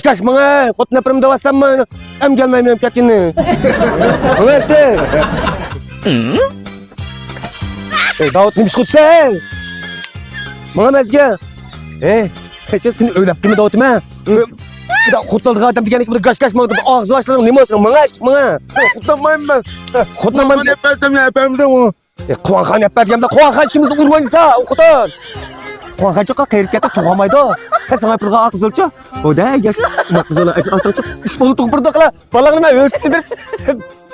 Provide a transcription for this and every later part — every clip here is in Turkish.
Kaç bana. Xotna pirim davasanma. Hem gelmeyim hem ketini. Bana işte. Davut neymiş kutsa? Bana mezge. Seni öylep kimi Davut'um ha? Bir de xotladığı adam degenik bir kaç mağdı. Ağzı başlarım ne olsun bana işte bana. Xotlamayım ben. Xotlamayım. Ben yaparsam yaparım onu. Kuanxan yapmadım da Kuanxan ikimiz de urvansa okutan. Kuanxan çok harekete tuğamaydı. Her sana bir ağız olça. O da yaş. Makzala asılça. İş bolu tuğburdu kala. Balağına ölçtüdür.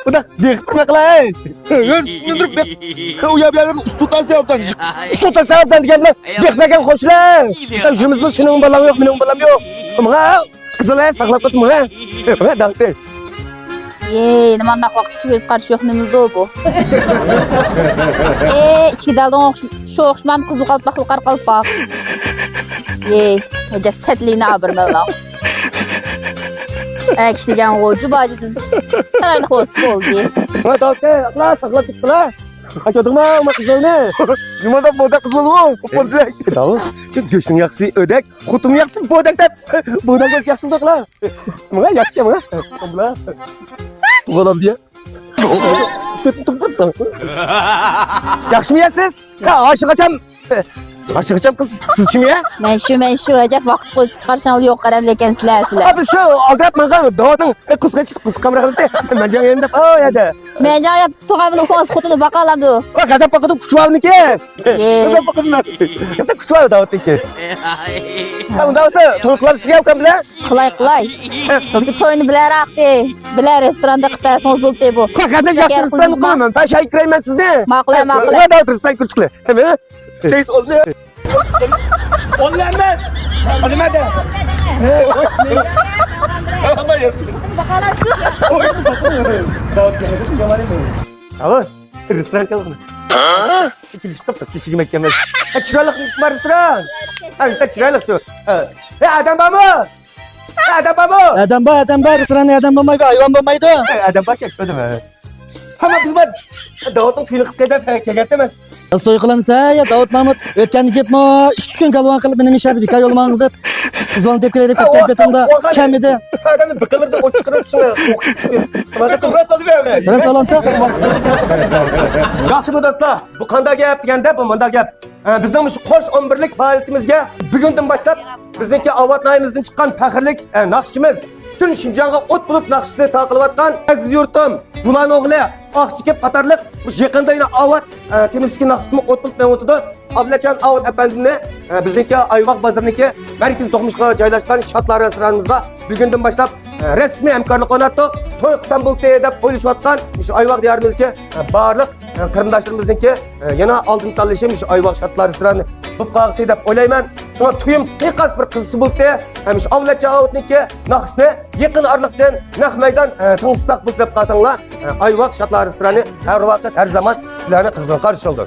O da bektirme kala. Öldürüp bek. Uyabilerim tutan sevaptan. Tutan sevaptan degenler. Bekmegen hoşlar. Sen jürümüz bu senin balan yok, benim balam yok. Ama kızılaya saklap tutma ha. Ha dağıtı. Nimanda vaqt göz qarşı yo'q nima bu? Ichki daldan shu o'xshamam qizil qalpoqli qar qalpoq. Ajab satlina bir malla. Akishligan g'o'ju bajidin. Chiroyli xo's bo'ldi. Ha dağıtı. Aqla saklap tutla. Kaçırdın mı kızılını? Nimada boda kızıl o. Bodak. Davut. Şu göğsün yaksı ödek. Kutum yaksı bodak da. Bodak göğs yaksın da. Mına yakça mına. Mına. Bu adam diye. İşte tutmuşsun. Yakşı mı yaksız? Ya aşık açam. Aşık açam kız. Siz kim ya? Men shu ajab vaqt qo'yib chiqarishinglar yo'q qaram lekin sizlar. Abi şu aldırap manga Davut'un kız kamera kılıp de. Ben can yerinde. Aa ya da. Men joyab tug'amni xo's xotini baqalamdi. O gazap bakıdı kuchu alını ki. Gazap bakın lan. Gazap kuchu aldı Davut'un ki. Ha onda olsa to'yqilab siz yapkan bilen. Qilay. Bu to'yni bilaroqdi. Bilar restoranda qilib bersangiz bo'ldi bu. Gazap yaxshisidan qo'yaman. Ben şey kirayman sizni. Ma'qul. Ne Davut sen kurçuklu. Hemen. Tez oldu. Olmaz. Olmaz. Allah yazsın. Davut. Restoran kalın. İkili stop kişi yemek yemez. Çıralık var restoran. Ha işte çıralık şu. Adam var mı? Adam var mı? Adam var. Restoranda adam bo'lmaydi, hayvon bo'lmaydi. Adam bak etmedim ha. Ama biz bak Davut'un tüyünü kadar geldi mi? Biz to'y qilamiz ya Davut Mahmud. O'tganni kelibmi? 2 kun kalvan qilib meni mishadi, bika yo'lman qizib. Qizg'on deb keladi, betonda kam edi. Adamni biqilirdi o'ch chiqarib shuni. To'g'ri solib berdim. Mana salamsa. Yaxshi do'stlar, bu qanday gap deganda bu bunday gap. Bizning shu qo'sh 11lik faoliyatimizga bugundan boshlab bizniki Avatnayimizdan chiqqan faxrlik naqshimiz bütün Şinjan'a ot bulup naqshisi taqılayotgan aziz yurtim, bulan o'g'li, Oqchikep qatorliq bu yaqinda yana Avat temizlik naqshisini ot bulup o'tdi. Ablacan Avat efendimni bizniki Ayvaq bozorniki markaz to'qmishga joylashgan shatlar restoranimizga bugundan boshlab resmiy hamkorlik o'rnatdik. To'y qilsam bo'ldi deb o'ylashayotgan shu Ayvaq diyorimizga barliq qarindoshlarimizniki yana oldin tanlashim shu Ayvaq shatlar restorani bu qog'si deb o'ylayman. Şuna tuyum qiqas bir qizisi bo'ldi. Hem şu Avlacan Avatniki naqshisini yaqin orliqdan naq maydon ting'izsaq bo'lib deb qolsanglar Ayvaq shatlar restorani har vaqt har zaman sizlarni qizg'in qarshi oldi.